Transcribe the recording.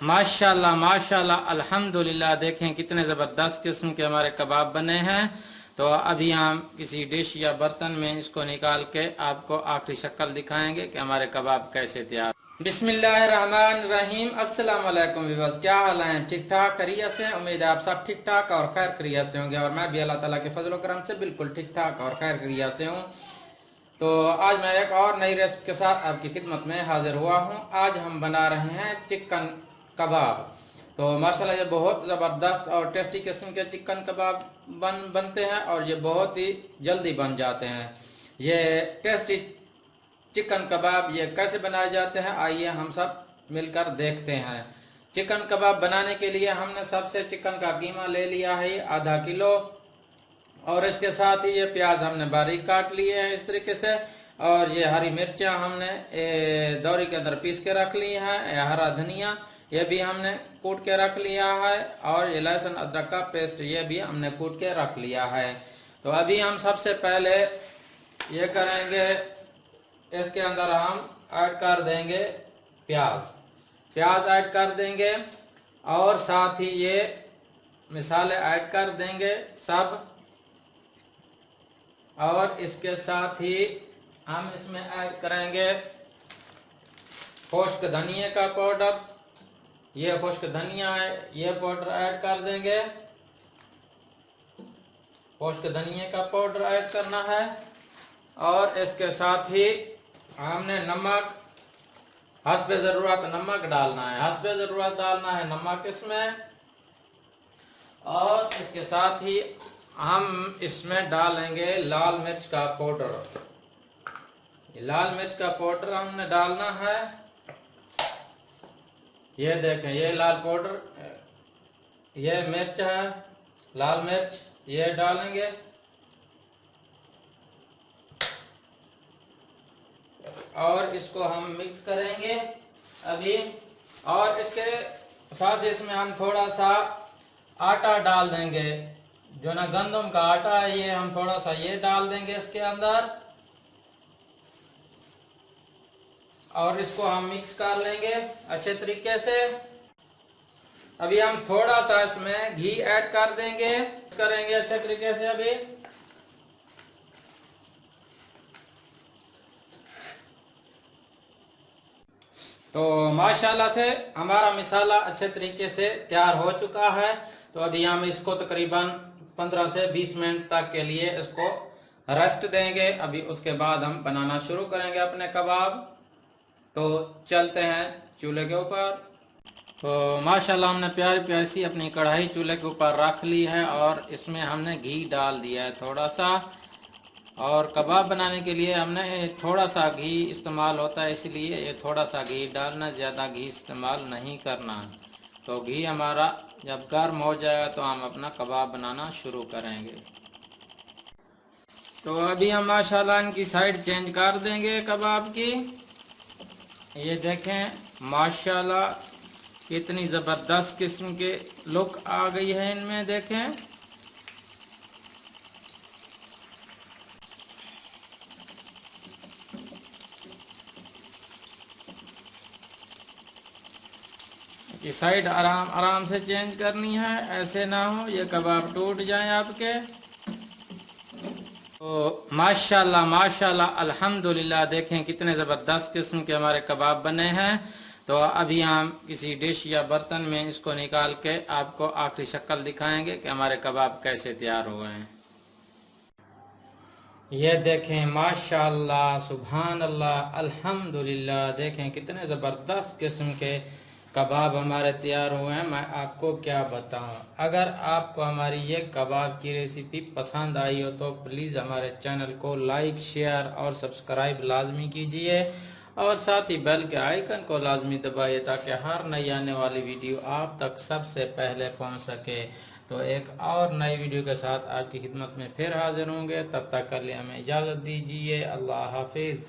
माशाल्लाह माशाल्लाह अल्हम्दुलिल्लाह। देखें कितने ज़बरदस्त किस्म के हमारे कबाब बने हैं। तो अभी हम किसी डिश या बर्तन में इसको निकाल के आपको आखिरी शक्ल दिखाएंगे कि हमारे कबाब कैसे तैयार। बिस्मिल्लाहिर्रहमानिर्रहीम। अस्सलाम वालेकुम व्यूअर्स, क्या हाल है? ठीक ठाक खैरियत से? उम्मीद है आप सब ठीक ठाक और खैर खैरियत से होंगे और मैं भी अल्लाह ताला के फजल करम से बिल्कुल ठीक ठाक और खैर खैरियत से हूँ। तो आज मैं एक और नई रेसिपी के साथ आपकी खिदमत में हाजिर हुआ हूँ। आज हम बना रहे हैं चिकन कबाब। तो माशाल्लाह ये बहुत ज़बरदस्त और टेस्टी किस्म के चिकन कबाब बनते हैं और ये बहुत ही जल्दी बन जाते हैं। ये टेस्टी चिकन कबाब ये कैसे बनाए जाते हैं, आइए हम सब मिलकर देखते हैं। चिकन कबाब बनाने के लिए हमने सबसे चिकन का कीमा ले लिया है आधा किलो और इसके साथ ही ये प्याज हमने बारीक काट लिए हैं इस तरीके से और ये हरी मिर्चा हमने दौरी के अंदर पीस के रख ली है। हरा धनिया ये भी हमने कूट के रख लिया है और ये लहसुन अदरक का पेस्ट ये भी हमने कूट के रख लिया है। तो अभी हम सबसे पहले ये करेंगे, इसके अंदर हम ऐड कर देंगे प्याज ऐड कर देंगे और साथ ही ये मसाले ऐड कर देंगे सब। और इसके साथ ही हम इसमें ऐड करेंगे खुश्क धनिया का पाउडर। ये खुश्क धनिया है, ये पाउडर ऐड कर देंगे। खुश्क धनिया का पाउडर ऐड करना है और इसके साथ ही हमने नमक हस्बे ज़रूरत नमक डालना है। हस्बे ज़रूरत डालना है नमक इसमें। और इसके साथ ही हम इसमें डालेंगे लाल मिर्च का पाउडर। लाल मिर्च का पाउडर हमने डालना है। ये देखें, ये लाल पाउडर, ये मिर्च है लाल मिर्च, ये डालेंगे। और इसको हम मिक्स करेंगे अभी। और इसके साथ इसमें हम थोड़ा सा आटा डाल देंगे, जो ना गंदम का आटा है, ये हम थोड़ा सा ये डाल देंगे इसके अंदर और इसको हम मिक्स कर लेंगे अच्छे तरीके से। अभी हम थोड़ा सा इसमें घी ऐड कर देंगे, करेंगे अच्छे तरीके से अभी। तो माशाल्लाह से हमारा मसाला अच्छे तरीके से तैयार हो चुका है। तो अभी हम इसको तकरीबन 15 से 20 मिनट तक के लिए इसको रेस्ट देंगे। अभी उसके बाद हम बनाना शुरू करेंगे अपने कबाब। तो चलते हैं चूल्हे के ऊपर। तो माशाल्लाह हमने प्यारी सी अपनी कढ़ाई चूल्हे के ऊपर रख ली है और इसमें हमने घी डाल दिया है थोड़ा सा। और कबाब बनाने के लिए हमने थोड़ा सा घी इस्तेमाल होता है, इसलिए ये थोड़ा सा घी डालना, ज़्यादा घी इस्तेमाल नहीं करना। तो घी हमारा जब गर्म हो जाएगा तो हम अपना कबाब बनाना शुरू करेंगे। तो अभी हम माशाल्लाह इनकी साइड चेंज कर देंगे कबाब की। ये देखें माशाल्लाह कितनी ज़बरदस्त किस्म के लुक आ गई है इनमें। देखें कि साइड आराम से चेंज करनी है, ऐसे ना हो ये कबाब टूट जाएं आपके। तो माशाल्लाह माशाल्लाह अल्हम्दुलिल्लाह। देखें कितने ज़बरदस्त किस्म के हमारे कबाब बने हैं। तो अभी हम किसी डिश या बर्तन में इसको निकाल के आपको आखिरी शक्ल दिखाएंगे कि हमारे कबाब कैसे तैयार हुए हैं। ये देखें माशाल्लाह सुभान अल्लाह अल्हम्दुलिल्लाह। देखें कितने ज़बरदस्त किस्म के कबाब हमारे तैयार हुए हैं। मैं आपको क्या बताऊं। अगर आपको हमारी ये कबाब की रेसिपी पसंद आई हो तो प्लीज़ हमारे चैनल को लाइक शेयर और सब्सक्राइब लाजमी कीजिए और साथ ही बेल के आइकन को लाजमी दबाइए ताकि हर नई आने वाली वीडियो आप तक सबसे पहले पहुंच सके। तो एक और नई वीडियो के साथ आपकी खिदमत में फिर हाजिर होंगे। तब तक के लिए हमें इजाज़त दीजिए। अल्लाह हाफिज़।